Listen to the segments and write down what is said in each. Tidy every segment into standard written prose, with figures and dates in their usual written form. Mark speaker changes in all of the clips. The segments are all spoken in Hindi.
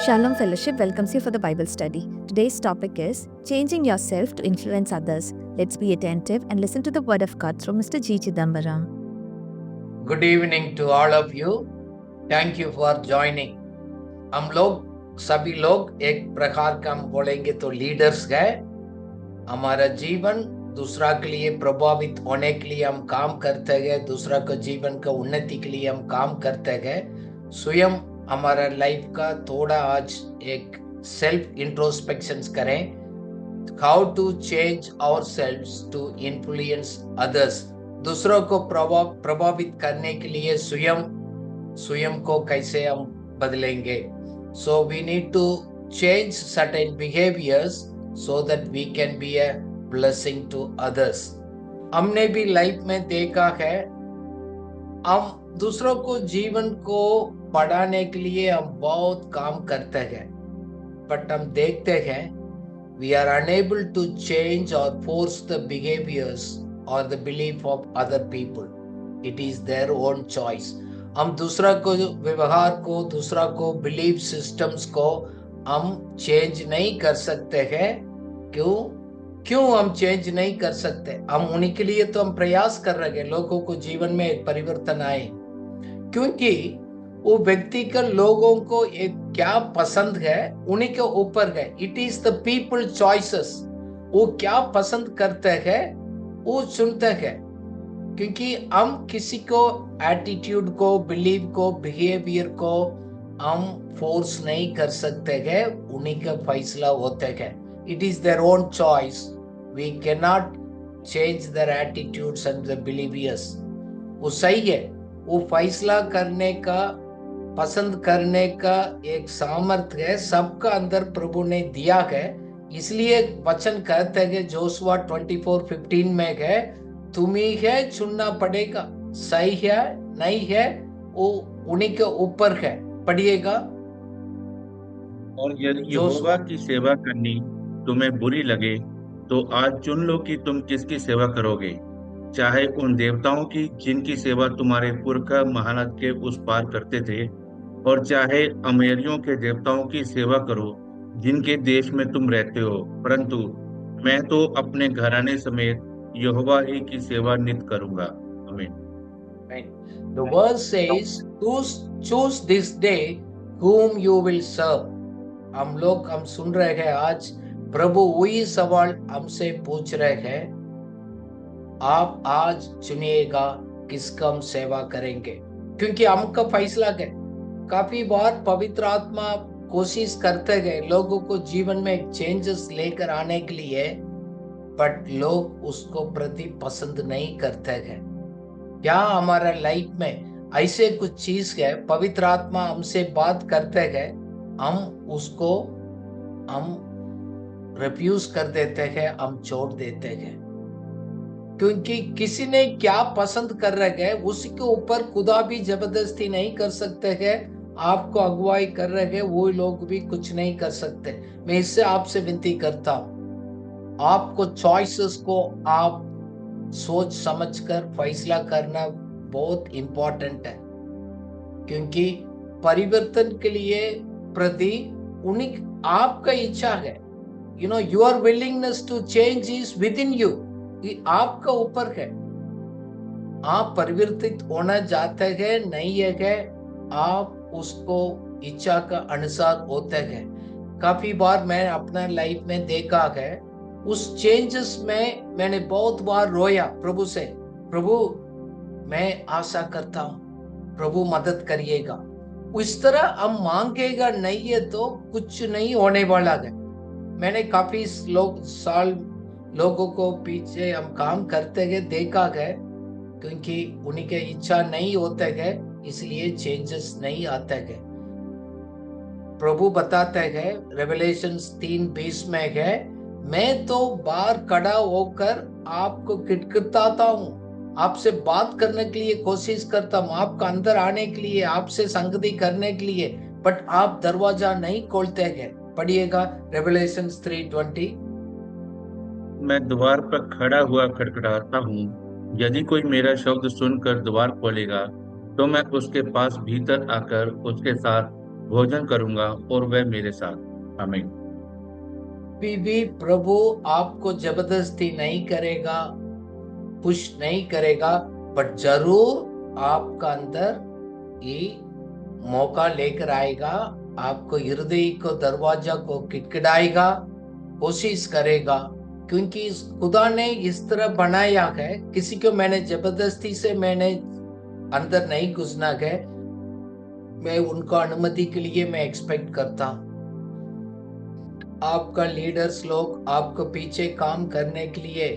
Speaker 1: Shalom Fellowship welcomes you for the Bible study. Today's topic is Changing Yourself to Influence Others. Let's be attentive and listen to the Word of God through Mr. G. Chidambaram.
Speaker 2: Good evening to all of you. Thank you for joining. हम लोग सभी लोग एक प्रकार का हम बोलेंगे तो लीडर्स है। हमारा जीवन दूसरा के लिए प्रभावित होने के लिए हम काम करते हैं, दूसरा का जीवन का उन्नति के लिए हम काम करते हैं। स्वयं हमारा लाइफ का थोड़ा आज एक सेल्फ इंट्रोस्पेक्शन करें। How to change our selves to influence others. दूसरों को प्रभावित करने के लिए स्वयं को कैसे हम बदलेंगे। So we need to change certain behaviours so that we can be a blessing to others. हमने भी लाइफ में देखा है, हम दूसरों को जीवन को बढ़ाने के लिए हम बहुत काम करते हैं, बट हम देखते हैं we are unable to change or force the behaviors or the belief of other people. It is their own choice. हम दूसरा को व्यवहार को, दूसरा को बिलीफ सिस्टम्स को हम चेंज नहीं कर सकते हैं। क्यों हम चेंज नहीं कर सकते? हम उन्हीं के लिए तो हम प्रयास कर रहे हैं, लोगों को जीवन में एक परिवर्तन आए, क्योंकि वो व्यक्ति का लोगों को एक क्या पसंद है उन्हीं के ऊपर है। It is the people choices. वो क्या पसंद करते हैं वो चुनते हैं, क्योंकि हम किसी को एटीट्यूड को, बिलीव को, बिहेवियर को हम फोर्स नहीं कर सकते हैं, उन्हीं का फैसला होते हैं। It is their own choice. We can not change their attitudes and the believers. वो सही है, वो फैसला करने का, पसंद करने का एक सामर्थ्य है, सबका अंदर प्रभु ने दिया है। इसलिए वचन कहते हैं जोशुआ 24:15 में है, तुम्हें है चुनना पड़ेगा, सही है नहीं है वो उन्हीं के ऊपर है। पढ़िएगा।
Speaker 3: और यदि यहोवा की सेवा करनी तुम्हें बुरी लगे तो आज चुन लो कि तुम किसकी सेवा करोगे, चाहे उन देवताओं की जिनकी सेवा तुम्हारे पुरखा महानद के उस पार करते थे, और चाहे अमेरियों के देवताओं की सेवा करो जिनके देश में तुम रहते हो, परंतु मैं तो अपने घराने समेत यहोवा ही की सेवा नित करूंगा। आमीन।
Speaker 2: The verse says, choose this day whom you will serve. हम सुन रहे हैं आज प्रभु वही सवाल हमसे पूछ रहे हैं, आप आज चुनिएगा किसका हम सेवा करेंगे, क्योंकि हमका फैसला है। काफी बार पवित्र आत्मा कोशिश करते गए लोगों को जीवन में एक चेंजेस लेकर आने के लिए, बट लोग उसको प्रति पसंद नहीं करते हैं। क्या हमारा लाइफ में ऐसे कुछ चीज है, पवित्र आत्मा हमसे बात करते हैं, हम उसको रिफ्यूज कर देते हैं, हम छोड़ देते हैं, क्योंकि किसी ने क्या पसंद कर रहे हैं उसी के ऊपर खुदा भी जबरदस्ती नहीं कर सकते हैं। आपको अगुवाई कर रहे हैं वो लोग भी कुछ नहीं कर सकते। मैं इससे आपसे विनती करता हूं, आपको चॉइसेस को आप सोच समझकर फैसला करना बहुत इंपॉर्टेंट है, क्योंकि परिवर्तन के लिए प्रति उन्हीं आपका इच्छा है। Your willingness to change is within you. आपका ऊपर है, आप परिवर्तित होना चाहते हैं नहीं है, आप उसको इच्छा का अनुसार होते हैं। काफी बार मैं अपना लाइफ में देखा है, उस चेंजेस में मैंने बहुत बार रोया प्रभु से, प्रभु मैं आशा करता हूं, प्रभु मदद करिएगा। उस तरह हम मांगेगा नहीं है तो कुछ नहीं होने वाला है। मैंने काफी साल लोगों को पीछे हम काम करते गए देखा है, क्योंकि उन्हीं के इच्छा नहीं होते है, इसलिए चेंजेस नहीं आते है। प्रभु बताते हैं रेवलेशंस 3:20 में है, मैं तो बाहर खड़ा होकर आपको खटखटाता हूँ, आपसे बात करने के लिए कोशिश करता हूँ, आपका अंदर आने के लिए, आपसे संगति करने के लिए, बट आप दरवाजा नहीं खोलते हैं। पढ़िएगा रेवलेशंस 3:20।
Speaker 3: मैं द्वार पर खड़ा हुआ खटखटाता हूँ, यदि कोई मेरा शब्द सुनकर द्वार खोलेगा तो मैं उसके पास भीतर आकर उसके साथ भोजन करूंगा और वह मेरे साथ। आमीन।
Speaker 2: भी प्रभु आपको जबरदस्ती नहीं करेगा, पुश नहीं करेगा, बट जरूर आपका अंदर ये मौका लेकर आएगा, आपको हृदय को दरवाजा को खटखटाएगा, कोशिश करेगा। क्योंकि खुदा ने इस तरह बनाया है, किसी को मैंने जबरदस्ती से मैंने अंदर नहीं घुसना है, मैं उनको अनुमति के लिए मैं एक्सपेक्ट करता हूं। आपका लीडर्स लोग आपको पीछे काम करने के लिए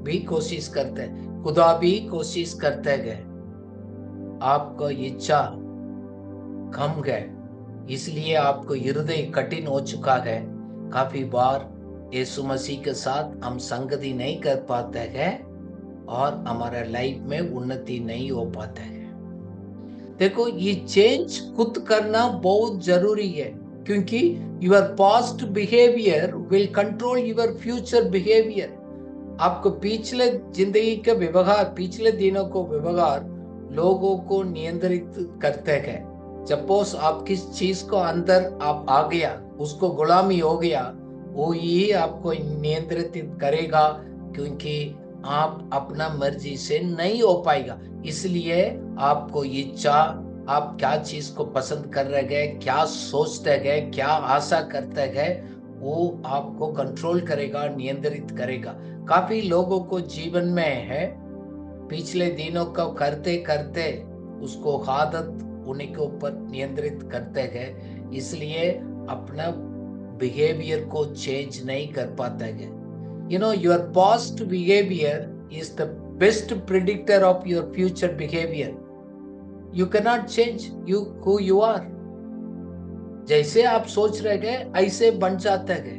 Speaker 2: भी कोशिश करते हैं, खुदा भी कोशिश करते गए, आपको इच्छा कम है, इसलिए आपको हृदय कठिन हो चुका है। काफी बार यीशु मसीह के साथ हम संगति नहीं कर पाते हैं और हमारा लाइफ में उन्नति नहीं हो पाता है। देखो, ये चेंज खुद करना बहुत जरूरी है, क्योंकि your past behaviour will control your future behaviour. आपको पिछले जिंदगी के व्यवहार, पिछले दिनों को व्यवहार लोगों को नियंत्रित करते हैं। सपोज आप किस चीज को अंदर आप आ गया, उसको गुलामी हो गया, वो ही आपको नियंत्रित करेगा, क्योंकि आप अपना मर्जी से नहीं हो पाएगा। इसलिए आपको इच्छा, आप क्या चीज को पसंद कर रहे हैं, क्या सोचते हैं, क्या आशा करते हैं, वो आपको कंट्रोल करेगा, नियंत्रित करेगा। काफी लोगों को जीवन में है, पिछले दिनों को करते करते उसको आदत उन्हीं के ऊपर नियंत्रित करते हैं, इसलिए अपना बिहेवियर को चेंज नहीं कर पाते हैं। You know, your past behavior is the best predictor of your future behavior. You cannot change who you are. जैसे आप सोच रहे हैं ऐसे बन जाते हैं।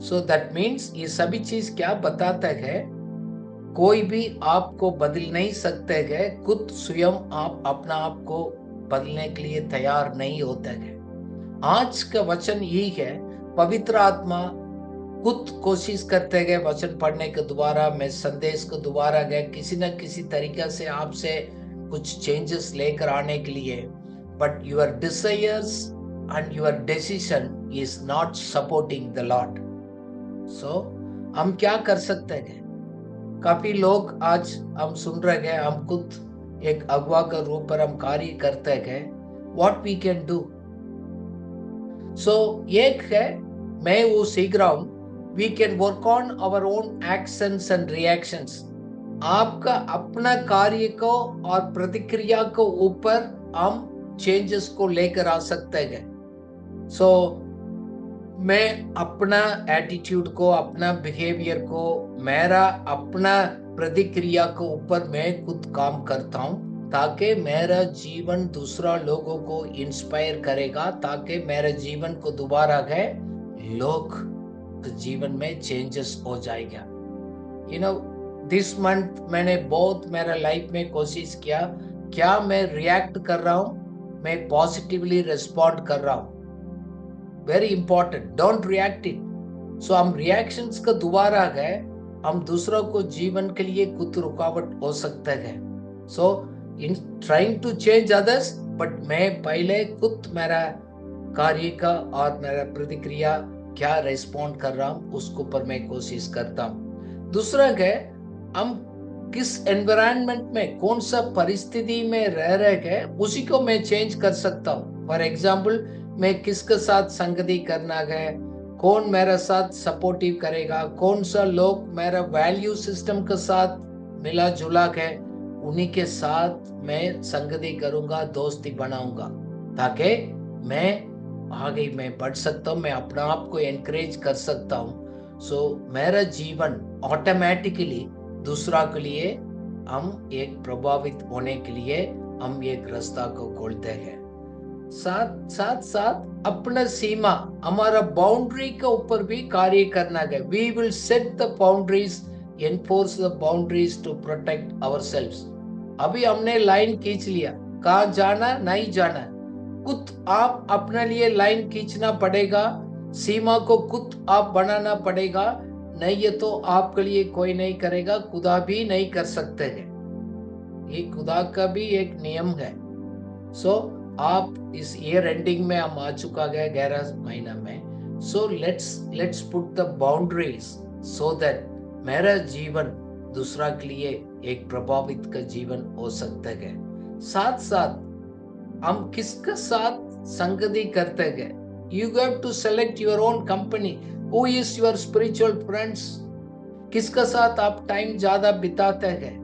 Speaker 2: So that means ये सभी चीज क्या बताता है, कोई भी आपको बदल नहीं सकते है, खुद स्वयं आप अपना आप को बदलने के लिए तैयार नहीं होते है। आज का वचन यही है, पवित्र आत्मा खुद कोशिश करते गए वचन पढ़ने के द्वारा, मैं संदेश को दोबारा गए किसी न किसी तरीके से आपसे कुछ चेंजेस लेकर आने के लिए, but your desires and your decision is not supporting the lord. So हम क्या कर सकते हैं? काफी लोग आज हम सुन रहे हैं, हम खुद एक अगुवा के रूप पर हम कार्य करते हैं, व्हाट वी कैन डू। सो एक है, मैं वो सीख रहा हूं, we can work on our own actions and reactions. आपका अपना कार्य को और प्रतिक्रिया को ऊपर हम चेंजेस को लेकर आ सकते हैं। सो मैं अपना एटीट्यूड को, अपना बिहेवियर को, मेरा अपना प्रतिक्रिया को ऊपर मैं खुद काम करता हूं, ताकि मेरा जीवन दूसरा लोगों को इंस्पायर करेगा, ताकि मेरे जीवन को दोबारा है लोग जीवन में चेंजेस हो जाएगा। यू नो, दिस मंथ मैंने बहुत मेरा लाइफ में कोशिश किया, क्या मैं रिएक्ट कर रहा हूं, मैं पॉजिटिवली रिस्पॉन्ड कर रहा हूं। Very important, don't react it. So हम रिएक्शंस का दोबारा है, हम दूसरों को जीवन के लिए खुद रुकावट हो सकते हैं। So in trying to change others, but मैं पहले खुद मेरा कार्य का और मेरा प्रतिक्रिया क्या रिस्पॉन्ड कर रहा हूं, उसके ऊपर मैं कोशिश करता हूं। दूसरा है, हम किस एनवायरनमेंट में, कौन सा परिस्थिति में रह रहे हैं, उसी को मैं चेंज कर सकता हूं। फॉर एग्जाम्पल, मैं किसके साथ संगति करना है, कौन मेरा साथ सपोर्टिव करेगा, कौन सा लोग मेरा वैल्यू सिस्टम के साथ मिला जुला है, उन्हीं के साथ मैं संगति करूंगा, दोस्ती बनाऊंगा, ताकि मैं आगे मैं बढ़ सकता हूं, मैं अपना आप को एनकरेज कर सकता हूं। सो मेरा जीवन ऑटोमेटिकली दूसरा के लिए हम एक प्रभावित होने के लिए हम एक रास्ता को खोलते हैं। साथ साथ साथ अपना सीमा, हमारा बाउंड्री के ऊपर भी कार्य करना है। We will set the boundaries, enforce the boundaries to protect ourselves. अभी हमने लाइन खींच लिया, कहाँ जाना नहीं जाना, खुद आप अपने लिए लाइन खींचना पड़ेगा, सीमा को खुद आप बनाना पड़ेगा, नहीं ये तो आपके लिए कोई नहीं करेगा, खुदा भी नहीं कर सकते हैं। ये खुदा का भी एक नियम है। सो आप इस ईयर एंडिंग में हम आ चुका गया 11 महीना में, so let's put the boundaries so that मेरा जीवन दूसरा के लिए एक प्रभावित का जीवन हो सकता है। साथ साथ हम किसके साथ संगति करते हैं, you have to select your own company, who is your spiritual friends, किसके साथ आप टाइम ज्यादा बिताते हैं,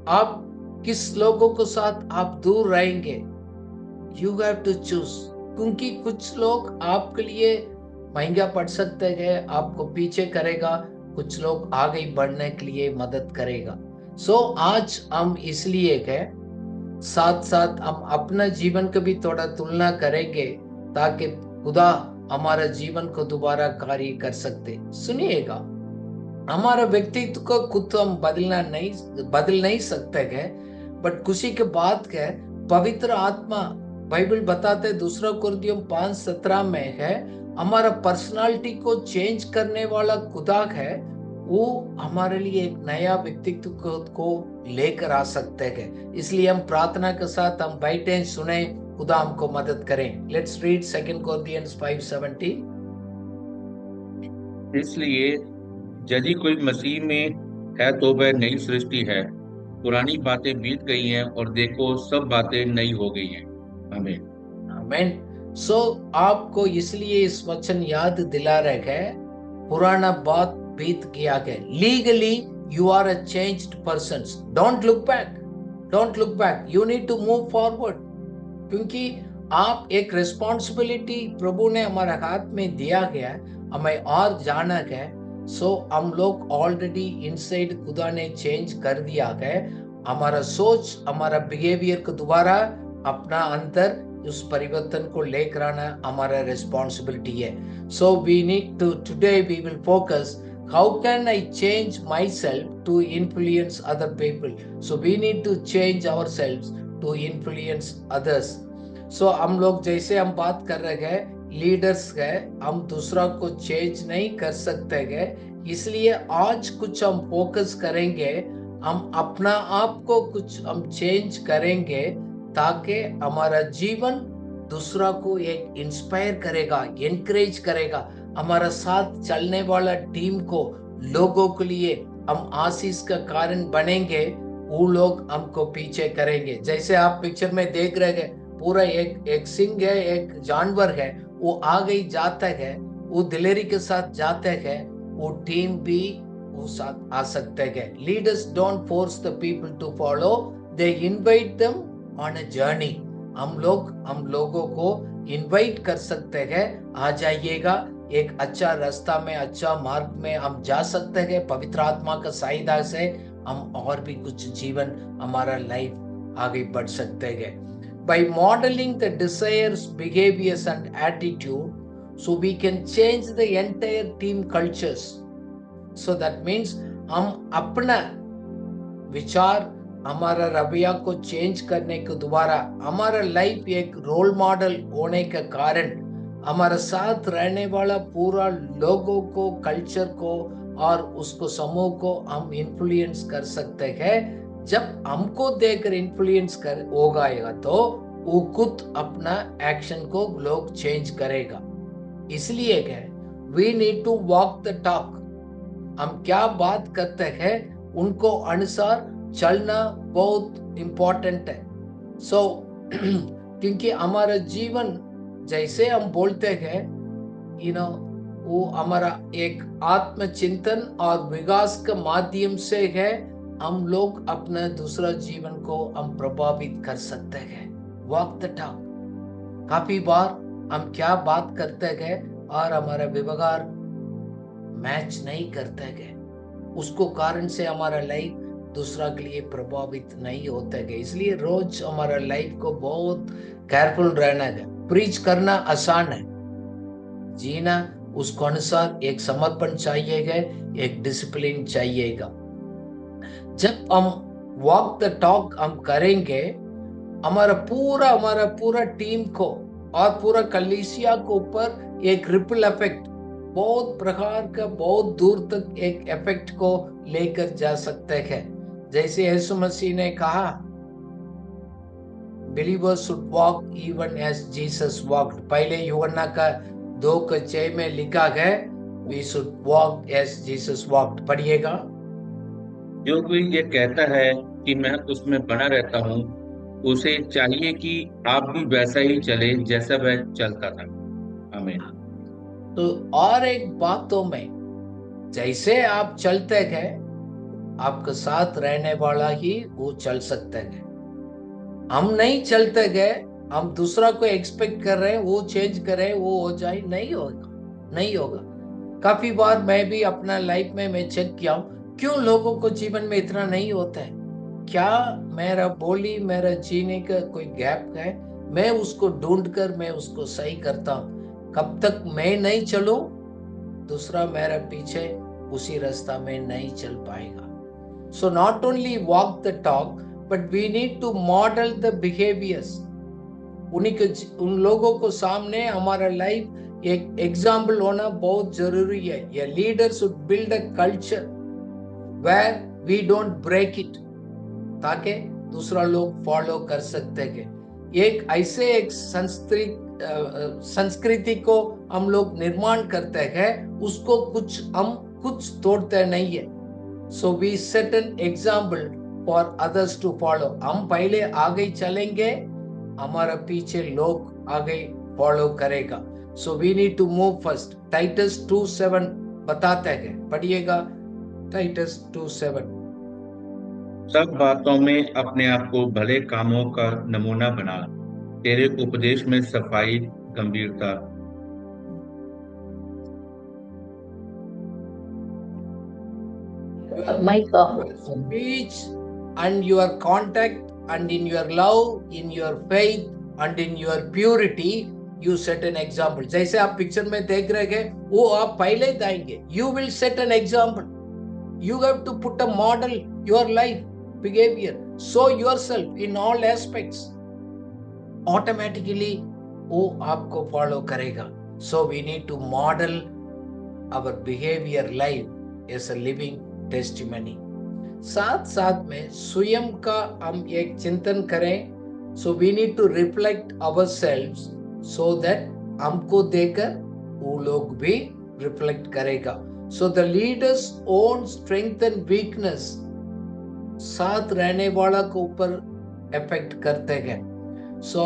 Speaker 2: आप किस लोगों के साथ आप दूर रहेंगे, यू हैव टू चूज। क्योंकि कुछ लोग आपके लिए महंगा पड़ सकते हैं, आपको पीछे करेगा, कुछ लोग आगे बढ़ने के लिए मदद करेगा। सो आज हम इसलिए है साथ साथ हम अपना जीवन को भी थोड़ा तुलना करेंगे ताकि खुदा हमारा जीवन को दोबारा कार्य कर सकते। सुनिएगा, हमारा व्यक्तित्व को खुद हम बदल नहीं सकते हैं, बट खुशी के बात है पवित्र आत्मा, बाइबल बताते दूसरा कुरिन्थियों 5:17 में है, हमारा पर्सनालिटी को चेंज करने वाला खुदा है, वो हमारे लिए एक नया व्यक्तित्व को लेकर आ सकते हैं। इसलिए हम प्रार्थना के साथ हम बैठे सुने, खुदा हमको मदद करें। Let's read 2 Corinthians 5:17।
Speaker 3: इसलिए यदि कोई मसीह में है तो वह नई सृष्टि है, पुरानी बातें बीत गई हैं और देखो सब बातें नई हो गई हैं। आमीन
Speaker 2: आमीन। सो आपको इसलिए इस वचन याद दिला रहे है, पुराना बात बीत गया है। Legally you are a changed person. Don't look back, you need to move forward. क्योंकि आप एक रिस्पॉन्सिबिलिटी प्रभु ने हमारे हाथ में दिया गया, हमें और जाना है। सो हम लोग ऑलरेडी इनसाइड खुदा ने चेंज कर दिया है। हमारा सोच, हमारा बिहेवियर को दोबारा अपना अंदर उस परिवर्तन को लेकर आना हमारा रिस्पॉन्सिबिलिटी है। So we need to today we will focus how can I change myself to influence other people. So we need to change ourselves to influence others. So हम लोग जैसे हम बात कर रहे हैं लीडर्स है, हम दूसरा को चेंज नहीं कर सकते हैं, इसलिए आज कुछ हम फोकस करेंगे, हम अपना आप को कुछ हम चेंज करेंगे ताकि हमारा जीवन दूसरा को एक इंस्पायर करेगा, एनकरेज करेगा। हमारा साथ चलने वाला टीम को, लोगों के लिए हम आशीष का कारण बनेंगे, वो लोग हमको पीछे करेंगे। जैसे आप पिक्चर में देख रहे हैं, पूरा एक सिंह है, एक जानवर है, वो आगे ही जाता है, वो दिलेरी के साथ जाते हैं, वो टीम भी वो साथ आ सकते हैं। Leaders don't force the people to follow, they invite them on a journey. हम लोगों को इनवाइट कर सकते हैं, आ जाइएगा, एक अच्छा रास्ता में, अच्छा मार्ग में हम जा सकते हैं। पवित्र आत्मा का सहायता से हम और भी कुछ जीवन हमारा लाइफ आगे बढ़ सकते हैं। By modeling the desires, behaviors and attitude, so we can change the entire team cultures. So that means हम अपना विचार, हमारा रवैया को चेंज करने के द्वारा हमारा लाइफ एक रोल मॉडल होने के कारण हमारे साथ रहने वाला पूरा लोगों को, कल्चर को और उसको समूह को हम इन्फ्लुएंस कर सकते हैं। जब हमको देखकर इन्फ्लुएंस कर होगा तो वो खुद अपना एक्शन को लोग चेंज करेगा। इसलिए क्या, we need to walk the talk. हम क्या बात करते हैं उनको अनुसार चलना बहुत इम्पोर्टेंट है। सो क्योंकि हमारा जीवन जैसे हम बोलते हैं वो हमारा एक आत्मचिंतन और विकास के माध्यम से है, हम लोग अपना दूसरा जीवन को हम प्रभावित कर सकते हैं। Walk the talk. काफी बार हम क्या बात करते हैं और हमारा व्यवहार मैच नहीं करते हैं, उसको कारण से हमारा लाइफ दूसरा के लिए प्रभावित नहीं होता है। इसलिए रोज हमारा लाइफ को बहुत केयरफुल रहना है। प्रीच करना आसान है, जीना उसको अनुसार एक समर्पण चाहिएगा, एक डिसिप्लिन चाहिएगा। जब हम वॉक द टॉक हम करेंगे, हमारा पूरा टीम को और पूरा कलीसिया के ऊपर एक रिपल इफेक्ट, बहुत प्रकार का, बहुत दूर तक एक इफेक्ट को लेकर जा सकते हैं। जैसे यीशु मसीह ने कहा, believers should walk even as Jesus walked. पहले यूहन्ना का 2:6 में लिखा है, we should walk as Jesus walked. पढ़िएगा।
Speaker 3: जो कोई ये कहता है कि मैं उसमें बना रहता हूँ, उसे चाहिए कि आप भी वैसा ही चले जैसा वह चलता था। आमीन।
Speaker 2: तो और एक बातों में, जैसे आप चलते गए, आपके साथ रहने वाला ही वो चल सकते हैं। हम नहीं चलते गए, हम दूसरा को एक्सपेक्ट कर रहे हैं वो चेंज करे, वो हो जाए, नहीं होगा, नहीं होगा। काफी बार मैं भी अपना लाइफ में मैं चेक किया हूं, क्यों लोगों को जीवन में इतना नहीं होता है। क्या मेरा बोली, मेरा जीने का कोई गैप है? मैं उसको ढूंढ कर मैं उसको सही करता हूं। कब तक मैं नहीं चलूं, दूसरा मेरा पीछे उसी रास्ता में नहीं चल पाएगा। So not only walk the talk, but we need to model the behaviors. उन लोगों को सामने हमारा लाइफ एक एग्जाम्पल होना बहुत जरूरी है। ये leader should build a culture where we don't break it, ताकि दूसरा लोग फॉलो कर सकते हैं। एक ऐसे एक संस्कृति को हम लोग निर्माण करते हैं, उसको हम कुछ तोड़ते नहीं है। So we set an example for others to follow. हम पहले आगे चलेंगे, हमारा पीछे लोग आगे फॉलो करेगा। So we need to move first. Titus 2:7 बताते हैं, पढ़िएगा। Titus 2:7।
Speaker 3: सब बातों में अपने आप को भले कामों का नमूना बना, तेरे उपदेश में सफाई, गंभीरता।
Speaker 2: Speech and your contact and in your love, in your faith and in your purity, you set an example. जैसे आप पिक्चर में देख रहे हैं, वो आप पहले देंगे। You will set an example. You have to put a model, your life, behavior. Show yourself in all aspects. Automatically, वो आपको follow करेगा. So we need to model our behavior life as a living testimony. साथ साथ में स्वयं का हम एक चिंतन करें। So we need to reflect ourselves so that हमको देखकर वो लोग भी रिफ्लेक्ट करेगा। So the leaders own strength and weakness साथ रहने वाला को ऊपर इफेक्ट करते हैं। सो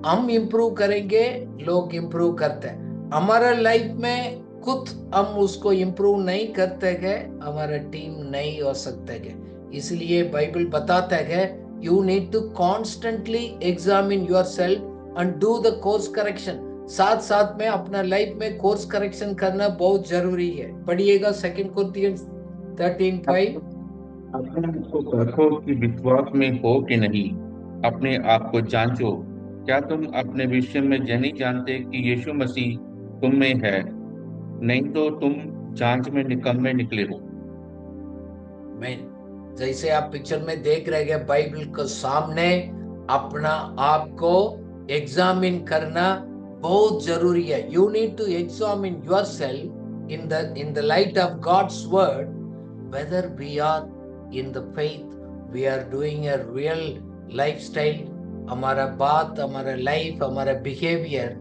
Speaker 2: हम इंप्रूव करेंगे, लोग इंप्रूव करते हैं। हमारा लाइफ में खुद हम उसको इंप्रूव नहीं करते हैं, हमारा टीम नहीं हो सकते है। इसलिए बाइबल बताता है, you need to constantly examine yourself and do the course correction. साथ साथ में अपना लाइफ में कोर्स करेक्शन करना बहुत जरूरी है। पढ़िएगा 2 Corinthians 13:5।
Speaker 3: अपने आप को परखो कि विश्वास में हो कि नहीं, अपने आप को जांचो, क्या तुम अपने विषय में यह नहीं जानते कि यीशु मसीह तुम में है, नहीं तो तुम जांच में निकम्मे निकले हो।
Speaker 2: मैं जैसे आप पिक्चर में देख रहे हैं, बाइबल के सामने अपना आप को एग्जामिन करना बहुत जरूरी है। You need to examine yourself in the light of God's word, whether we are in the faith, we are doing a real lifestyle, हमारा बात, हमारा लाइफ, हमारा बिहेवियर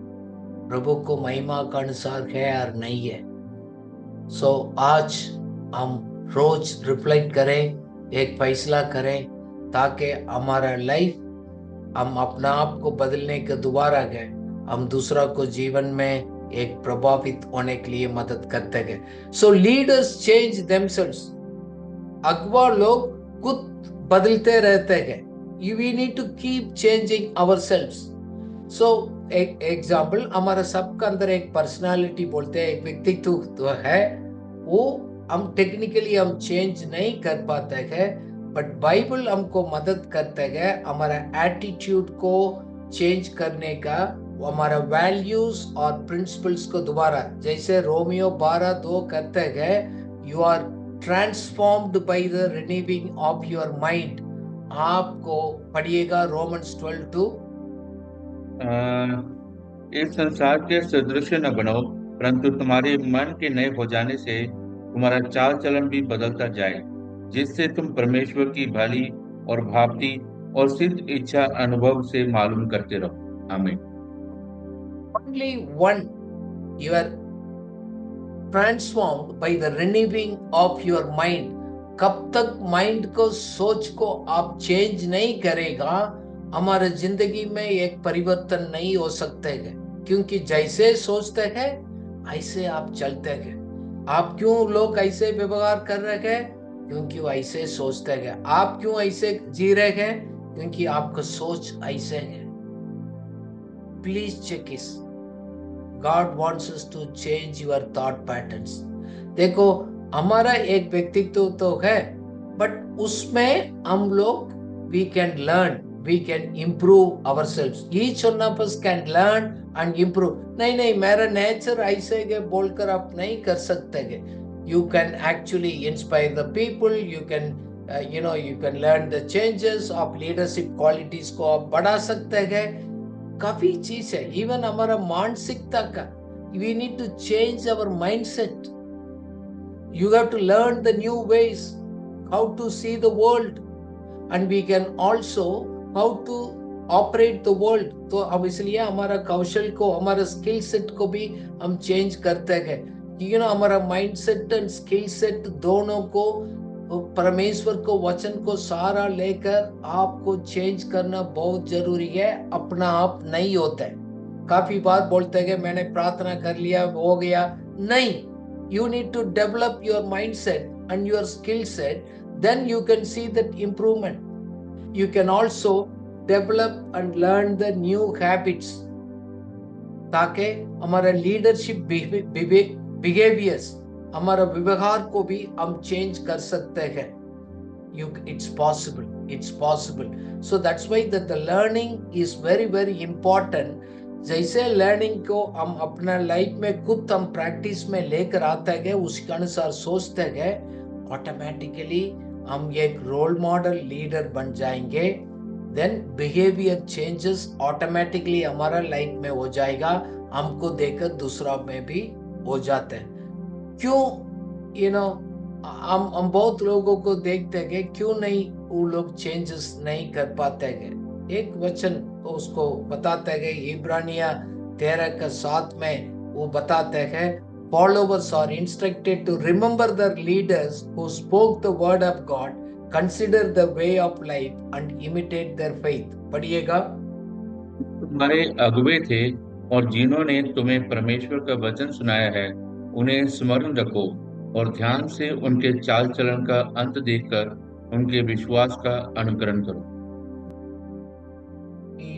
Speaker 2: प्रभु को महिमा के अनुसार है और नहीं है। सो आज हम रोज रिफ्लेक्ट करें, एक फैसला करें, ताकि हमारा लाइफ हम अपना आप को बदलने के दोबारा गए, हम दूसरा को जीवन में एक प्रभावित होने के लिए मदद करते गए। So leaders change themselves. अगवा लोग खुद बदलते रहते हैं। We need to keep changing ourselves. So एक एग्जाम्पल, हमारा सबका अंदर एक पर्सनालिटी बोलते हैं, एक व्यक्तित्व तो है, वो हम टेक्निकली हम चेंज नहीं कर पाते हैं, बट बाइबल हमको मदद करते हैं हमारा एटीट्यूड को चेंज करने का, हमारा वैल्यूज और प्रिंसिपल्स को दोबारा, जैसे रोमियो 12:2 कहते हैं, you are transformed by the renewing of your mind. आपको पढ़िएगा रोमन्स 12:2।
Speaker 3: इस संसार के सदृश न बनो, परंतु तुम्हारे मन के नए हो जाने से तुम्हारा चाल चलन भी बदलता जाए, जिससे तुम परमेश्वर की भली और भावती और सिद्ध इच्छा अनुभव से मालूम करते रहो। आमीन।
Speaker 2: Only one, you are transformed by the renewing of your mind. कब तक माइंड को, सोच को आप चेंज नहीं करेगा, हमारे जिंदगी में एक परिवर्तन नहीं हो सकते है। क्योंकि जैसे सोचते हैं ऐसे आप चलते हैं। आप क्यों लोग ऐसे व्यवहार कर रहे हैं? क्योंकि वो ऐसे सोचते हैं। आप क्यों ऐसे जी रहे हैं? क्योंकि आपका सोच ऐसे है। प्लीज चेक इस। God wants us to change your thought patterns. देखो, हमारा एक व्यक्तित्व तो है, बट उसमें हम लोग we can learn, we can improve ourselves. Each one of us can learn and improve. नहीं, मेरा नेचर ऐसे है बोलकर आप नहीं कर सकते हैं। You can actually inspire the people. You can, you can learn the changes of leadership qualities को आप बढ़ा सकते हैं। काफी चीज है। इवन हमारा मानसिकता का, we need to change our mindset. You have to learn the new ways, how to see the world, and we can also how to operate the world. तो अब इसलिए हमारा कौशल को, हमारा स्किल सेट को भी हम चेंज करते हैं। हमारा माइंडसेट एंड स्किल सेट दोनों को, परमेश्वर को, वचन को सारा लेकर आपको चेंज करना बहुत जरूरी है। अपना आप नहीं होता है। काफी बार बोलते हैं कि मैंने प्रार्थना कर लिया, हो गया। नहीं, you need to develop your mindset and your skill set, then you can see that improvement. You can also develop and learn the new habits, ताकि हमारा लीडरशिप बिहेवियर्स, हमारा व्यवहार को भी हम चेंज कर सकते हैं। It's possible. So that's why that the learning is very, very important. जैसे लर्निंग को हम अपना लाइफ में खुद हम प्रैक्टिस में लेकर आते हैं, उसके अनुसार सोचते हैं, ऑटोमेटिकली हम एक रोल मॉडल लीडर बन जाएंगे। देन बिहेवियर चेंजेस ऑटोमेटिकली हमारा लाइफ में हो जाएगा। हमको देखकर दूसरा में भी हो जाते हैं। क्यों हम बहुत लोगों को देखते हैं, क्यों नहीं वो लोग चेंजेस नहीं कर पाते हैं। एक वचन उसको बताते हैं, इब्रानिया 13:7 में वो बताते हैं, followers are instructed to remember the leaders who spoke the word of God, consider the way of life and imitate their faith। पढ़िएगा।
Speaker 3: तुम्हारे अगुवे थे और जिन्होंने तुम्हें परमेश्वर का वचन सुनाया है, उन्हें स्मरण रखो और ध्यान से उनके चाल चलन का अंत देखकर उनके विश्वास का अनुकरण करो।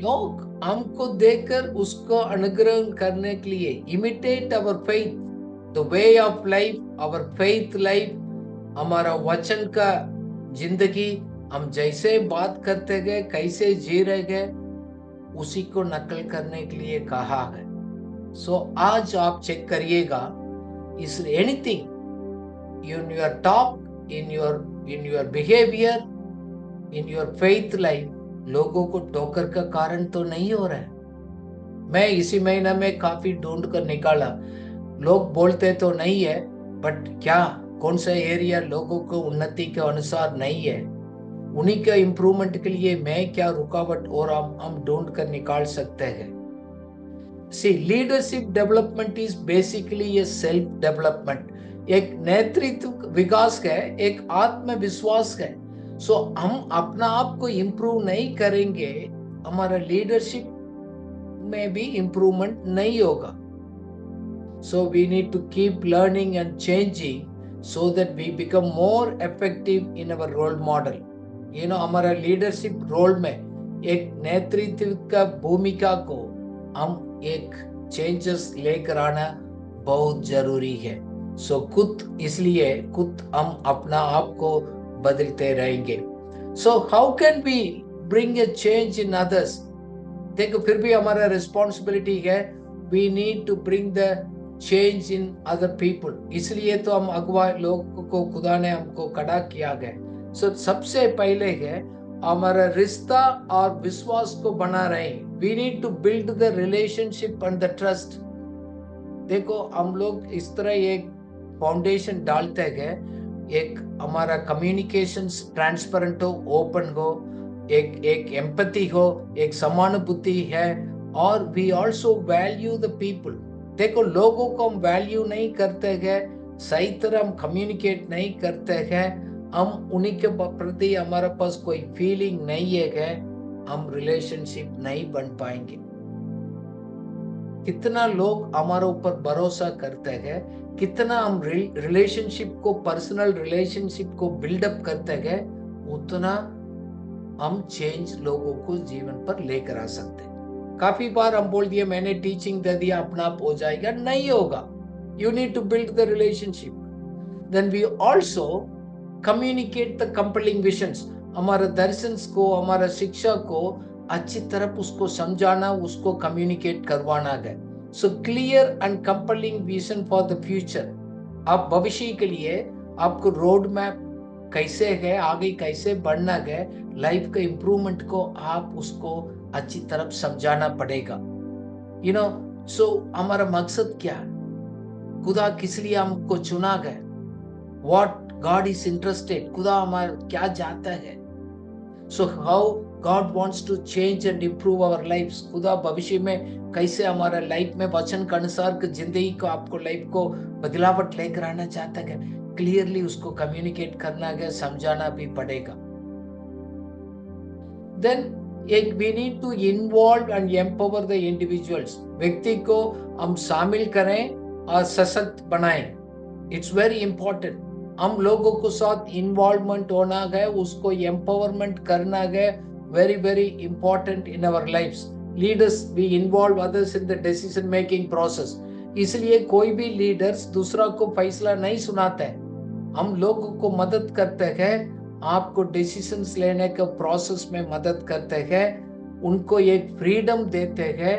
Speaker 2: लोग हमको देखकर उसको अनुकरण करने के लिए, imitate our faith, the way of life, our faith life, हमारा वचन का जिंदगी, हम जैसे बात करते गए, कैसे जी रहे गए, उसी को नकल करने के लिए कहा है। सो आज आप चेक करिएगा, is anything in your talk, in your behaviour, in your faith life लोगों को टोकर का कारण तो नहीं हो रहा है। मैं इसी महीने में काफी ढूंढ कर निकाला। लोग बोलते तो नहीं है, बट क्या कौन सा एरिया लोगों को उन्नति के अनुसार नहीं है, उन्हीं के इंप्रूवमेंट के लिए मैं क्या रुकावट और हम ढूंढ कर निकाल सकते हैं। See, leadership development is basically a self development. एक नेतृत्व विकास है, एक आत्मविश्वास है। सो हम अपना आप को इम्प्रूव नहीं करेंगे, हमारा लीडरशिप में भी इम्प्रूवमेंट नहीं होगा। So we need to keep learning and changing so that we become more effective in our role model. हमारा लीडरशिप रोल में एक नेतृत्व का भूमिका को हम एक चेंजेस लेकर आना बहुत जरूरी है। सो इसलिए खुद हम अपना आप को बदलते रहेंगे। So how can we bring a change in others? देखो, फिर भी हमारा रिस्पॉन्सिबिलिटी है, we need to bring the change in other people. इसलिए तो हम अगवा लोगों को खुदा ने हमको खड़ा किया गया। सो सबसे पहले है हमारा रिश्ता और विश्वास को बना रहे। We need to build the relationship and the trust. देखो, हम लोग इस तरह एक फाउंडेशन डालते हैं, एक हमारा कम्युनिकेशन ट्रांसपेरेंट हो, ओपन हो, एक एम्पैथी हो, एक समानुभूति है, और we also value the people. देखो, लोगों को हम वैल्यू नहीं करते हैं, सही तरह हम कम्युनिकेट नहीं करते हैं, हम उन्हीं के प्रति हमारे पास कोई फीलिंग नहीं है, हम रिलेशनशिप नहीं बन पाएंगे। कितना लोग हमारे ऊपर भरोसा करते हैं, कितना हम रिलेशनशिप को, पर्सनल रिलेशनशिप को बिल्डअप करते हैं, उतना हम चेंज लोगों को जीवन पर लेकर आ सकते हैं। काफी बार हम बोल दिए मैंने टीचिंग दे दिया अपना आप हो जाएगा, नहीं होगा। You need to build the relationship. Then we also communicate the compelling visions. हमारे दर्शन को, हमारा शिक्षा को अच्छी तरह उसको समझाना, उसको कम्युनिकेट करवाना है। So clear and compelling vision for the future. आप भविष्य के लिए आपको रोड मैप कैसे है, आगे कैसे बढ़ना है, लाइफ के इम्प्रूवमेंट को आप उसको अच्छी तरह समझाना पड़ेगा। यू नो, सो हमारा मकसद क्या है, खुदा किस लिए हमको चुना गया, व्हाट गॉड इज इंटरेस्टेड, खुदा हमारा क्या चाहता है, so how God wants to change and improve our lifes. खुदा भविष्य में कैसे हमारा लाइफ में वचन के अनुसार जिंदगी को, आपको लाइफ को बदलावट लेकर आना चाहता है, क्लियरली उसको कम्युनिकेट करना है, समझाना भी पड़ेगा। देन एक we need to involve and empower the individuals. व्यक्ति को हम शामिल करें और सशक्त बनाएं। It's very important. हम लोगों को साथ इन्वॉल्वमेंट होना है, उसको एम्पावरमेंट करना है, very very important in our lifes. Leaders we involve others in the decision making process. इसलिए कोई भी लीडर्स दूसरा को फैसला नहीं सुनाता है, हम लोगों को मदद करते हैं, आपको डिसीजंस लेने के प्रोसेस में मदद करते हैं, उनको एक फ्रीडम देते हैं,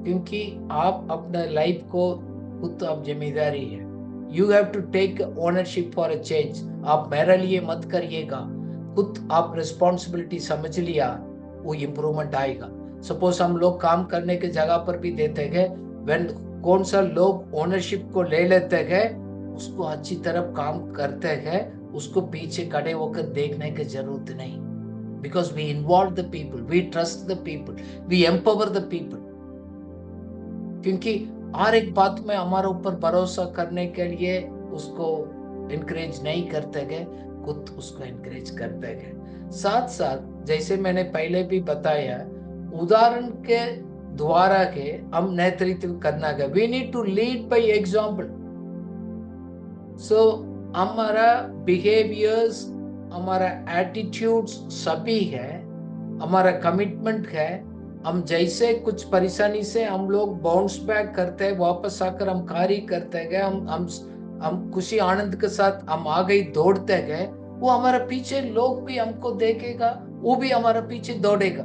Speaker 2: क्योंकि आप अपने लाइफ को खुद आप जिम्मेदारी है। You have to take ownership for a change. आप मेरे लिए मत करिएगा, खुद आप रिस्पॉन्सिबिलिटी समझ लिया, वो इम्प्रूवमेंट आएगा। सपोज हम लोग काम करने के जगह पर भी देते हैं, व्हेन कौन सा लोग ओनरशिप को ले लेते हैं, उसको अच्छी तरह काम करते हैं, उसको पीछे खड़े होकर देखने की जरूरत नहीं। Because we involve the people, we trust the people, we empower the people. क्योंकि हर एक बात में हमारे ऊपर भरोसा करने के लिए उसको इनकरेज नहीं करते गए, खुद उसको इनकरेज करते गए। साथ साथ जैसे मैंने पहले भी बताया, उदाहरण के द्वारा के हम नेतृत्व करना है। We need to lead by example. So हमारा बिहेवियर्स, हमारा एटीट्यूड्स सभी है, हमारा कमिटमेंट है। हम जैसे कुछ परेशानी से हम लोग बाउंस बैक करते हैं, वापस आकर हम कार्य करते गए, हम खुशी आनंद के साथ हम आगे दौड़ते गए, वो हमारे पीछे लोग भी हमको देखेगा, वो भी हमारे पीछे दौड़ेगा।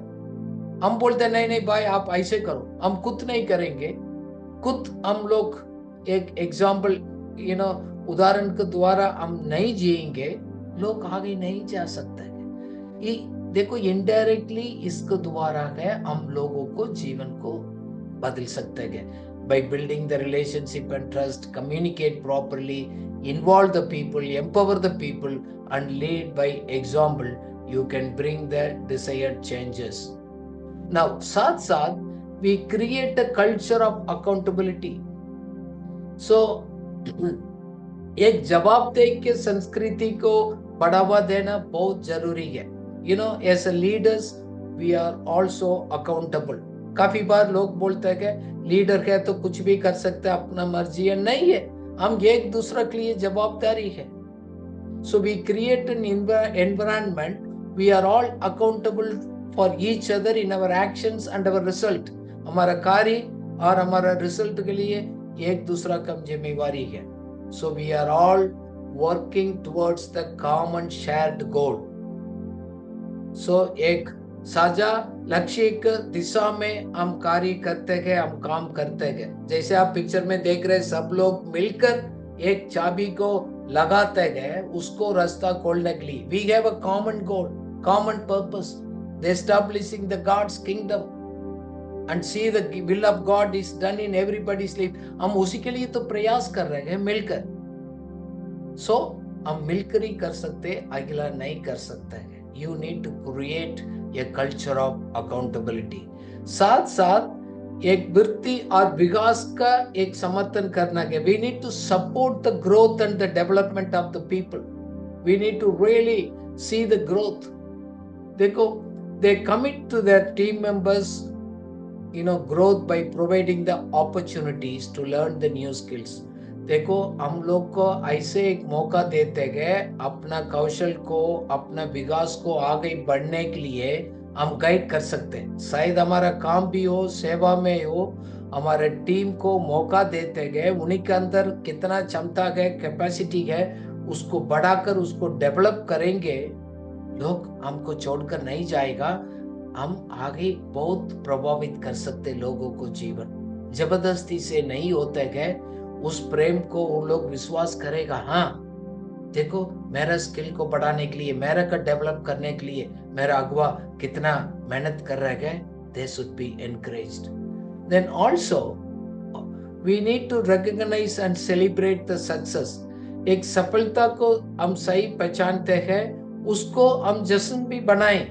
Speaker 2: हम बोलते नहीं नहीं भाई आप ऐसे करो, हम खुद नहीं करेंगे, खुद हम लोग एक एग्जाम्पल उदाहरण के द्वारा हम नहीं जिएंगे, लोग आगे नहीं जा सकते हैं। ये देखो, इनडायरेक्टली इसके द्वारा है हम लोगों को जीवन को बदल सकते हैं। By building the relationship and trust, communicate properly, involve the people, empower the people and lead by example, you can bring the desired changes. Now साथ साथ we create a culture of accountability. So एक जवाबदेही के संस्कृति को बढ़ावा देना बहुत जरूरी है। As a leaders we are also accountable. काफी बार लोग बोलते हैं कि लीडर है तो कुछ भी कर सकते हैं, अपना मर्जी है, नहीं है, हम एक दूसरे के लिए जवाबदारी है। So we create an environment, we are all accountable for each other in our actions and our result. हमारा कार्य और हमारा रिजल्ट के लिए एक दूसरा का जिम्मेवारी है। So we are all working towards the common shared goal. So एक साझा लक्ष्य के दिशा में हम कार्य करते हैं, हम काम करते हैं। जैसे आप पिक्चर में देख रहे हैं, सब लोग मिलकर एक चाबी को लगाते हैं, उसको रास्ता खोलने के लिए। We have a common goal, common purpose, the establishing the God's kingdom and see the will of God is done in everybody's life. हम उसी के लिए तो प्रयास कर रहे हैं मिलकर। सो हम मिलकर ही कर सकते, अकेला नहीं कर सकते हैं। you need to create a culture of accountability. साथ साथ एक वृद्धि और विकास का एक समर्थन करना है. We need to support the growth and the development of the people. We need to really see the growth. देखो, they commit to their team members, growth by providing the opportunities to learn the new skills. देखो, हम लोग को ऐसे एक मौका देते गए अपना कौशल को, अपना विकास को आगे बढ़ने के लिए हम गाइड कर सकते हैं. शायद हमारा काम भी हो, सेवा में हो, हमारे टीम को मौका देते गए, उन्हीं के अंदर कितना क्षमता है, कैपेसिटी है, उसको बढ़ाकर उसको डेवलप करेंगे. लोग हमको छोड़कर नहीं जाएगा. हम आगे बहुत प्रभावित कर सकते लोगों को. जीवन जबरदस्ती से नहीं होते गए. उस प्रेम को वो लोग विश्वास करेगा. हाँ, देखो, मेरा स्किल को बढ़ाने के लिए, मेरा का डेवलप करने के लिए मेरा अगवा कितना मेहनत कर रहा है. They should be encouraged. Then also we need to recognize and celebrate the success. एक सफलता को हम सही पहचानते हैं, उसको हम जश्न भी बनाएं.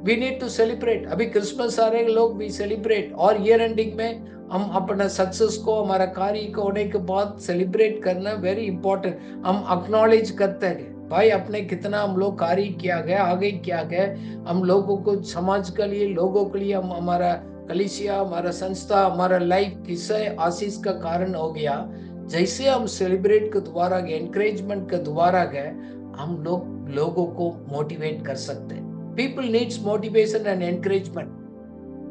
Speaker 2: We need to celebrate. अभी क्रिसमस आ रहे, लोग भी सेलिब्रेट. और ईयर एंडिंग में हम अपना सक्सेस को, हमारा कार्य को होने के बाद सेलिब्रेट करना वेरी इंपॉर्टेंट. हम एक्नॉलेज करते हैं भाई अपने कितना हम लोग कार्य किया गया, आगे किया गया. हम लोगों को, समाज के लिए, लोगों के लिए, हम हमारा कलीसिया, हमारा संस्था, हमारा लाइफ किससे आशीष का कारण हो गया. जैसे हम सेलिब्रेट के द्वारा, एनकरेजमेंट के द्वारा गए, हम लोगों को मोटिवेट कर सकते हैं. People needs motivation and encouragement.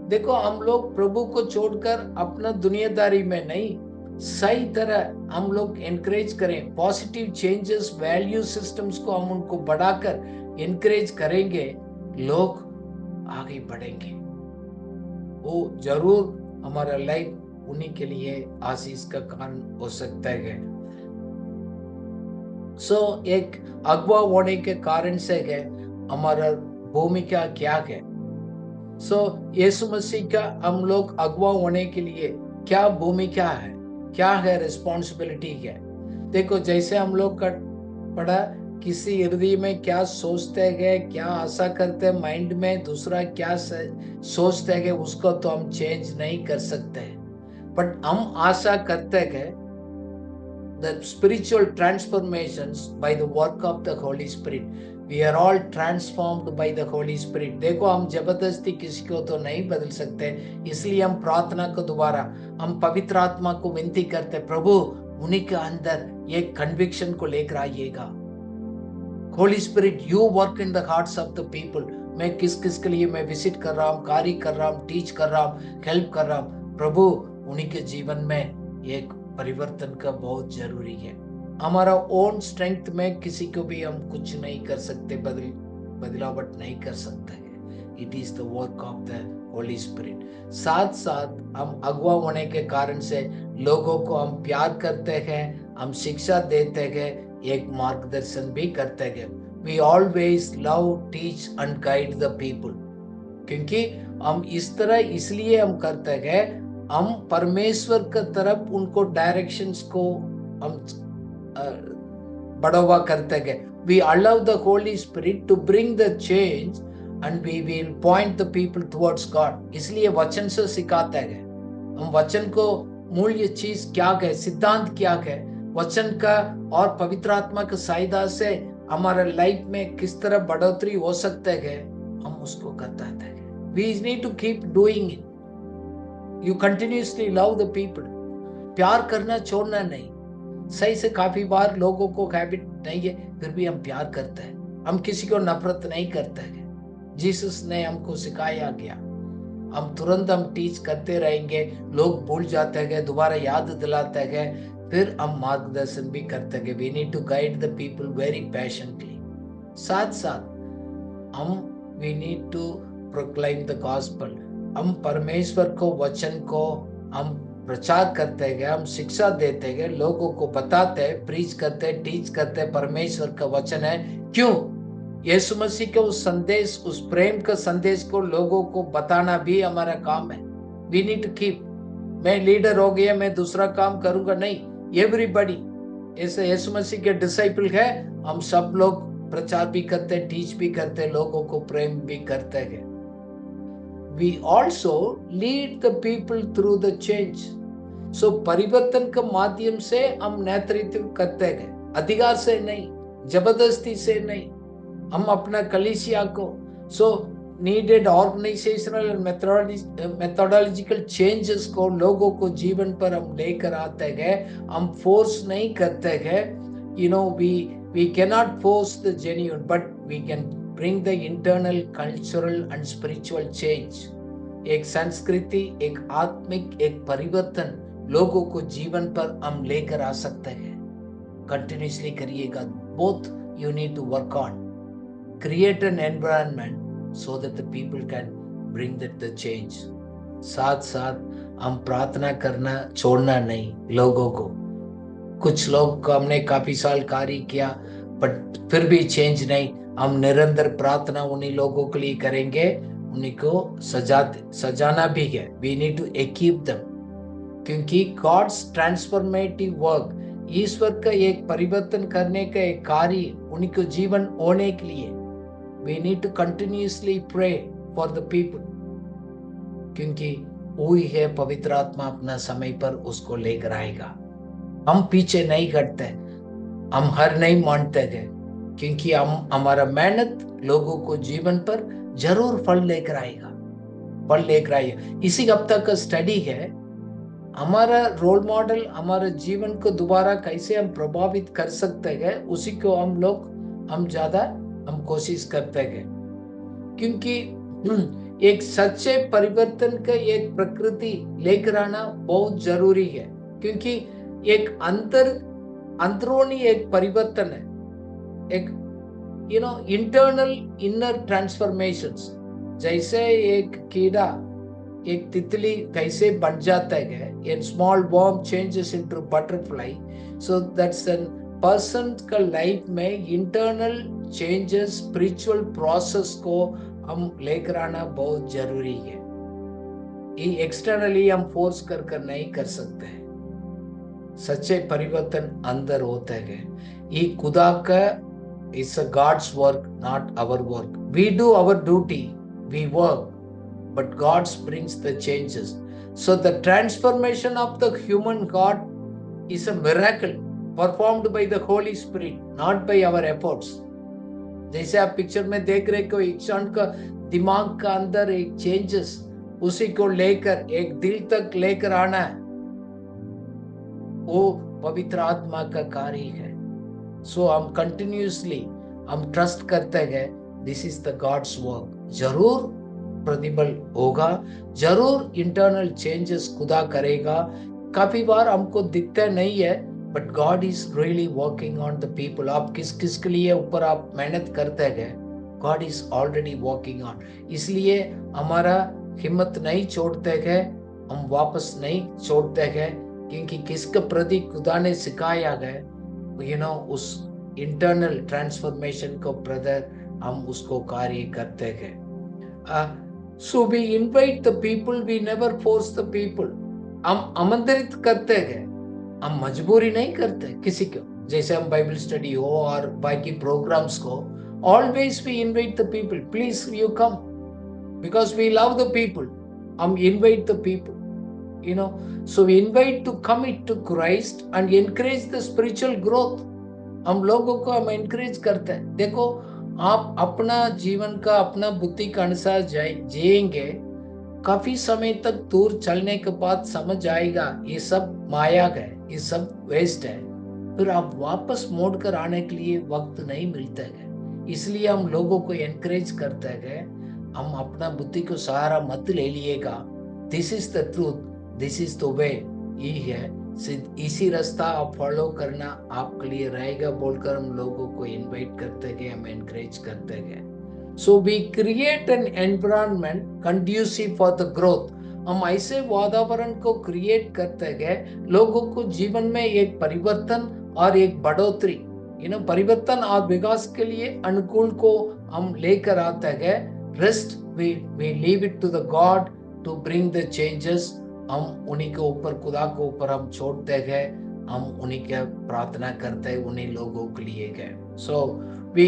Speaker 2: देखो, हम लोग प्रभु को छोड़कर अपना दुनियादारी में नहीं, सही तरह हम लोग एनकरेज करें. पॉजिटिव चेंजेस, वैल्यू सिस्टम्स को हम उनको बढ़ाकर एनकरेज करेंगे, लोग आगे बढ़ेंगे. वो जरूर हमारा लाइफ उन्हीं के लिए आशीष का कारण हो सकता है. एक अगवा होने के कारण से है हमारा भूमिका क्या है. यीशु मसीह का हम लोग अगवा होने के लिए क्या भूमिका है, क्या है रिस्पॉन्सिबिलिटी है. देखो, जैसे हम लोग का पढ़ा, किसी हृदय में क्या सोचते हैं, क्या आशा करते हैं, माइंड में दूसरा क्या सोचते हैं, उसको तो हम चेंज नहीं कर सकते. बट हम आशा करते हैं the spiritual transformations by the work of the Holy Spirit. We are all transformed by the Holy Spirit. देखो, हम जबरदस्ती किसी को तो नहीं बदल सकते, इसलिए हम प्रार्थना के द्वारा हम पवित्र आत्मा को विनती करते, प्रभु उन्हीं के अंदर ये कन्विक्शन को लेकर आइएगा. Holy Spirit, you work in the hearts of the people. मैं किस के लिए मैं विजिट कर रहा हूँ, कार्य कर रहा हूँ, टीच कर रहा हूँ, हेल्प कर रहा हूँ. प्रभु उन्हीं के जीवन में एक परिवर्तन का बहुत जरूरी है. हमारा ओन स्ट्रेंथ में किसी को भी हम कुछ नहीं कर सकते, बदलावट नहीं कर सकते हैं. It is the work of the Holi spirit. साथ साथ हम अगवा होने के कारण से लोगों को हम प्यार करते हैं, हम शिक्षा देते हैं, एक मार्गदर्शन भी करते हैं. We always love, teach and guide the people. क्योंकि हम इस तरह इसलिए हम करते हैं, हम परमेश्वर की तरफ उनको डायरेक्शंस को हम बढ़ावा करते हैं. We allow the Holy Spirit to bring the change and we will point the people towards God. इसलिए वचन से सिखाते हैं. हम वचन को मूल्य चीज क्या है, सिद्धांत क्या है, वचन का और पवित्र आत्मा की सहायता से हमारे लाइफ में किस तरह बढ़ोतरी हो सकते है, हम उसको करते हैं. We need to keep doing it. You continuously love the people. प्यार करना छोड़ना नहीं. सही से काफी बार लोगों को हैबिट नहीं है, फिर भी हम प्यार करते हैं. हम किसी को नफरत नहीं करते हैं. जीसस ने हमको सिखाया गया. हम तुरंत हम टीच करते रहेंगे, लोग भूल जाते हैं, दोबारा याद दिलाते हैं, फिर हम मार्गदर्शन भी करते हैं. We need to guide the people very passionately. साथ साथ हम we need to proclaim the gospel. हम परमेश्वर को, वचन को हम प्रचार करते हैं, हम शिक्षा देते हैं, लोगों को बताते हैं, प्रीच करते हैं, टीच करते हैं. परमेश्वर का वचन है. क्यों? यीशु मसीह के उस संदेश, उस प्रेम का संदेश को लोगों को बताना भी हमारा काम है. We need to keep. मैं लीडर हो गया, मैं दूसरा काम करूंगा, नहीं. एवरीबॉडी ऐसे यीशु मसीह के डिसाइपल है, हम सब लोग प्रचार भी करते, टीच भी करते, लोगों को प्रेम भी करते हैं. We also lead the people through the change. So परिवर्तन के माध्यम से हम नेतृत्व करते हैं, अधिकार से नहीं, जबरदस्ती से नहीं. हम अपना कलीसिया को needed organizational and methodological changes को लोगों को जीवन पर हम लेकर आते हैं. हम फोर्स नहीं करते हैं. We cannot force the genuine, but we can bring the internal cultural and spiritual change. एक संस्कृति, एक आत्मिक, एक परिवर्तन लोगों को जीवन पर हम लेकर आ सकते हैं. कंटिन्यूसली करिएगा. Both you need to work on. Create an environment so that the people can bring the change. साथ साथ हम प्रार्थना करना छोड़ना नहीं लोगों को. कुछ लोग को हमने काफी साल कार्य किया, बट फिर भी चेंज नहीं. हम निरंतर प्रार्थना उन्हीं लोगों के लिए करेंगे, उन्हीं को सजाना भी है. We need to equip them, क्योंकि God's transformative work, ईश्वर का एक परिवर्तन करने का एक कार्य उनको जीवन होने के लिए we need to continuously pray for the people, क्योंकि वही है पवित्र आत्मा अपना समय पर उसको लेकर आएगा. हम पीछे नहीं करते, हम हार नहीं मानते हैं, क्योंकि हम हमारा मेहनत लोगों को जीवन पर जरूर फल लेकर आएगा. इसी हफ्ता का स्टडी है हमारा रोल मॉडल, हमारा जीवन को दोबारा कैसे हम प्रभावित कर सकते हैं, उसी को हम ज्यादा कोशिश करते हैं. क्योंकि एक सच्चे परिवर्तन का एक प्रकृति लेकर आना बहुत जरूरी है, क्योंकि एक अंदरूनी एक परिवर्तन है, एक इंटरनल इनर ट्रांसफॉर्मेशंस. जैसे एक कीड़ा, एक तितली कैसे बन जाता है, a small worm changes into butterfly, so that's an person का लाइफ में इंटरनल चेंजेस, स्पिरिचुअल प्रोसेस को हम लेकर आना बहुत जरूरी है. ये एक्सटर्नली हम फोर्स कर नहीं कर सकते. सच्चे परिवर्तन अंदर होते हैं. ये खुदा का it's a God's work, not our work. We do our duty, we work, but Gods brings the changes. So the transformation of the human God is a miracle performed by the Holy Spirit, not by our efforts. जैसे आप पिक्चर में देख रहे हो, एक क्षण का दिमाग का अंदर एक चेंजेस, उसी को लेकर एक दिल तक लेकर आना है, वो पवित्र आत्मा का कार्य है. सो हम कंटिन्यूसली हम ट्रस्ट करते हैं, this is the gods work. जरूर प्रतिबल होगा, जरूर इंटरनल चेंजेस खुदा करेगा. काफी बार हमको दिखता नहीं है, but God is really working on the people. आप किस के लिए ऊपर आप मेहनत करते हैं, God is already working on. इसलिए हमारा हिम्मत नहीं छोड़ते हैं, हम वापस नहीं छोड़ते हैं, क्योंकि किसके प्रति खुदा ने सिखाया है, उस इंटरनल ट्रांसफॉर्मेशन को ब्रदर हम उसको कार्य करते हैं. So we invite the people, we never force the people. हम आमंत्रित करते हैं, हम मजबूरी नहीं करते किसी को. जैसे हम बाइबल स्टडी हो और बाकी प्रोग्राम्स को, always we invite the people, please you come, because we love the people. हम invite the people, so we invite to commit to Christ and encourage the spiritual growth. हम लोगों को हम एनकरेज करते हैं. देखो, आप अपना जीवन का अपना बुद्धि के अनुसार जिएंगे, काफी समय तक दूर चलने के बाद समझ आएगा ये सब माया है, ये सब वेस्ट है. फिर आप वापस मोड़ कर आने के लिए वक्त नहीं मिलता है. इसलिए हम लोगों को एनकरेज करते हैं, हम अपना बुद्धि को सहारा मत ले लिएगा. This is the truth, this is the way. ये है, इसी रास्ता आप फॉलो करना आपके लिए रहेगा बोलकर हम लोगों को इनवाइट करते हैं, हम एनकरेज करते हैं. So we create an environment conducive for the growth. हम ऐसे वातावरण को क्रिएट करते हैं, लोगों को जीवन में एक परिवर्तन और एक बढ़ोतरी, परिवर्तन और विकास के लिए अनुकूल को हम लेकर आते हैं. Rest we leave it to the God to bring the changes. हम उन्हीं के ऊपर, खुदा के ऊपर हम छोड़ते हैं, हम उन्हीं के प्रार्थना करते हैं उन्हीं लोगों के लिए. So वी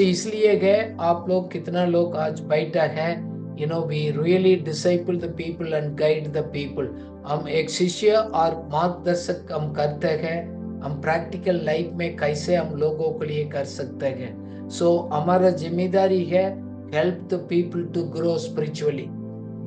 Speaker 2: इसलिए गए आप लोग कितना लोग आज बैठा है, we really disciple the people and guide the people. हम एक शिष्य और मार्गदर्शक हम करते हैं, हम प्रैक्टिकल लाइफ में कैसे हम लोगों के लिए कर सकते हैं। सो हमारा जिम्मेदारी है help the people to grow spiritually.